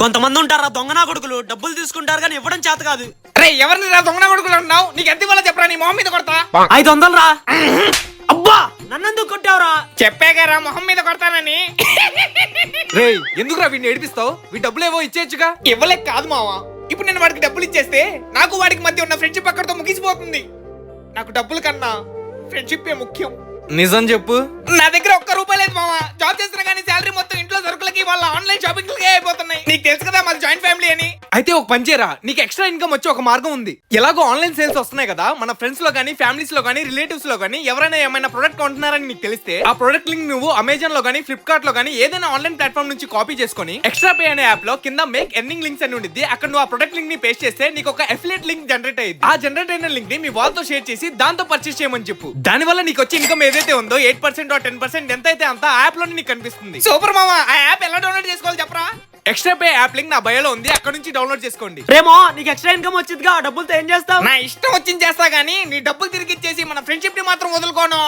కొంతమంది ఉంటారా దొంగనా కొడుకులు, డబ్బులు తీసుకుంటారు కానీ ఇవ్వడం చేత కాదు. అరే ఎవరిని రా దొంగన కొడుకులు అంటున్నావు? నీకు ఎంత ఇవ్వాలో చెప్పరా, నీ మొహం మీద కొడతా. 500 రా. అబ్బా నన్నెందుకు కొట్టావురా? చెప్పాగారా మొహం మీద కొడతానని. రే ఎందుకురా వీడిని ఏడిపిస్తావు? వీ డబ్బులేవో ఇచ్చేయచ్చుగా. ఇవ్వలేక కాదు మావా, ఇప్పుడు నేను వాడికి డబ్బులు ఇచ్చేస్తే నాకు వాడికి మధ్య ఉన్న ఫ్రెండ్షిప్ అక్కడితో ముగిసిపోతుంది. నాకు డబ్బులు కన్నా ఫ్రెండ్షిప్ ముఖ్యం. నిజం చెప్పు. నా దగ్గర ఒక్క రూపాయి లేదు మావా. జాబ్ చేస్తున్నా కానీ శాలరీ మొత్తం ఇంట్లో సరుకులకి వాళ్ళ ఆన్లైన్ షాపింగ్ అయిపోతున్నాయి. నీకు తెలుసు కదా మాది జాయింట్ ఫ్యామిలీ అని. అయితే ఒక పని చేయరా, నీకు ఎక్స్ట్రా ఇన్కమ్ వచ్చే ఒక మార్గం ఉంది. ఎలాగో ఆన్లైన్ సేల్స్ వస్తున్నాయి కదా, మన ఫ్రెండ్స్ లో కానీ ఫ్యామిలీస్ లో కానీ రిలేటివ్స్ లో కానీ ఎవరైనా ఏమైనా ప్రొడక్ట్ కొంటున్నారని నీకు తెలిస్తే ఆ ప్రొడక్ట్ లింక్ నువ్వు అమెజాన్ లో కానీ ఫ్లిప్కార్ట్ లో కానీ ఏదైనా ఆన్లైన్ ప్లాట్ఫామ్ నుంచి కాపీ చేసుకొని ఎక్స్ట్రా పే అనే యాప్ లో కింద మేక్ ఎర్నింగ్ లింక్స్ అని ఉండిద్ది. అక్కడ నువ్వు ఆ ప్రొడక్ట్ లింక్ ని పేస్ట్ చేస్తే నీకు ఒక అఫిలియేట్ లింక్ జనరేట్ అయ్యింది. ఆ జనరేట్ అయిన లింక్ ని మీ వాళ్ళతో షేర్ చేసి దాంతో పర్చేస్ చేయమని చెప్పు. దాని వల్ల నీకు వచ్చే ఇన్కమ్ ఏదైతే ఉందో 8% or 10% ఎంత అయితే అంత యాప్ లోనే నీకు కనిపిస్తుంది. సూపర్ మామా, ఆ యాప్ ఎలా డౌన్లోడ్ చేసుకోవాలి చెప్పరా? ఎక్స్ట్రా పే యాప్ లింక్ నా బయోలో ఉంది, అక్కడ నుంచి డౌన్లోడ్ చేసుకోండి. రేమో నీకు ఎక్స్ట్రా ఇన్కమ్ వచ్చిందిగా, ఆ డబ్బులతో ఏం చేస్తావు? నా ఇష్టం వచ్చింది చేస్తా గానీ నీ డబ్బులు తిరిగి ఇచ్చేసి మన ఫ్రెండ్షిప్ ని మాత్రం వదులుకోను.